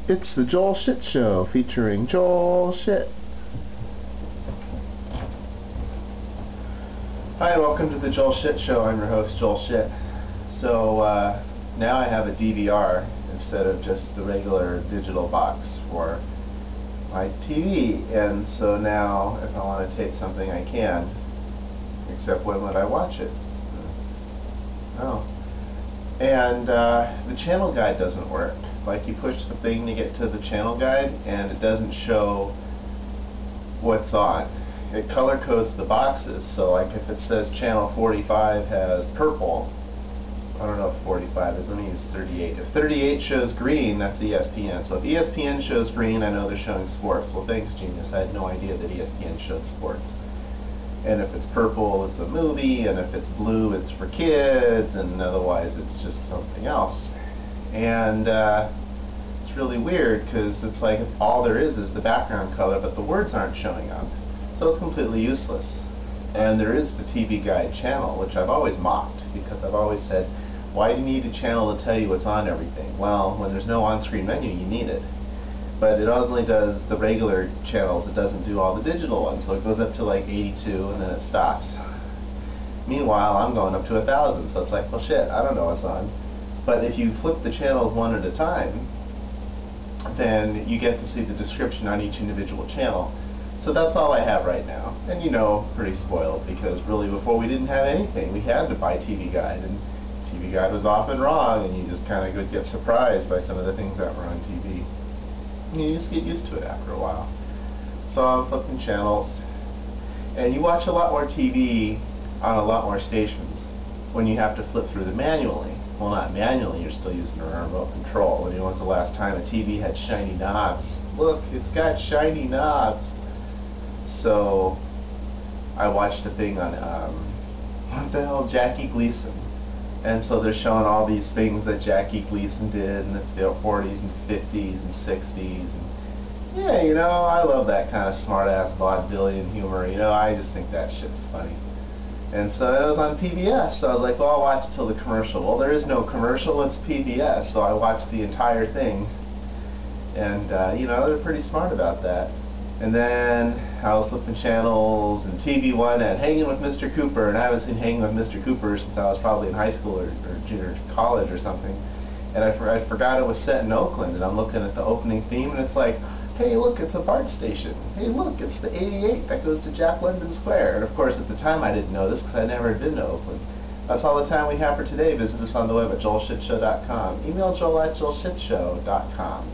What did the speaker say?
It's the Joel Shit Show featuring Joel Shit. Hi and welcome to the Joel Shit Show. I'm your host, Joel Shit. So now I have a DVR instead of just the regular digital box for my TV, and so now if I want to tape something I can, except when would I watch it? Oh. And the channel guide doesn't work. Like, you push the thing to get to the channel guide and it doesn't show what's on. It color codes the boxes, so like if it says channel 45 has purple, I don't know if 45 is, let me use 38. If 38 shows green, that's ESPN. So if ESPN shows green, I know they're showing sports. Well, thanks, genius. I had no idea that ESPN showed sports. And if it's purple, it's a movie, and if it's blue, it's for kids, and otherwise it's just something else. And it's really weird because it's like all there is the background color, but the words aren't showing up. So it's completely useless. And there is the TV Guide channel, which I've always mocked, because I've always said, why do you need a channel to tell you what's on everything? Well, when there's no on-screen menu, you need it. But it only does the regular channels, it doesn't do all the digital ones, so it goes up to like 82 and then it stops. Meanwhile, I'm going up to 1,000, so it's like, well shit, I don't know what's on. But if you flip the channels one at a time, then you get to see the description on each individual channel. So that's all I have right now. And you know, pretty spoiled, because really before we didn't have anything. We had to buy TV Guide, and TV Guide was often wrong, and you just kind of would get surprised by some of the things that were on TV. You just get used to it after a while. So I'm flipping channels, and you watch a lot more TV on a lot more stations when you have to flip through them manually. Well, not manually, you're still using a remote control. I mean, when's the last time a TV had shiny knobs? Look, it's got shiny knobs. So I watched a thing on, what the hell, Jackie Gleason. And so they're showing all these things that Jackie Gleason did in the 40s and 50s and 60s. And yeah, you know, I love that kind of smart-ass vaudevillian humor. You know, I just think that shit's funny. And so it was on PBS, so I was like, well, I'll watch it till the commercial. Well, there is no commercial, it's PBS, so I watched the entire thing. And, you know, they're pretty smart about that. And then I was flipping channels, and TV1 had Hanging with Mr. Cooper, and I haven't seen Hanging with Mr. Cooper since I was probably in high school or junior college or something. And I forgot it was set in Oakland, and I'm looking at the opening theme, and it's like, hey, look, it's a BART station. Hey, look, it's the 88 that goes to Jack London Square. And of course, at the time, I didn't know this because I never had been to Oakland. That's all the time we have for today. Visit us on the web at joelshitshow.com. Email joel@joelshitshow.com.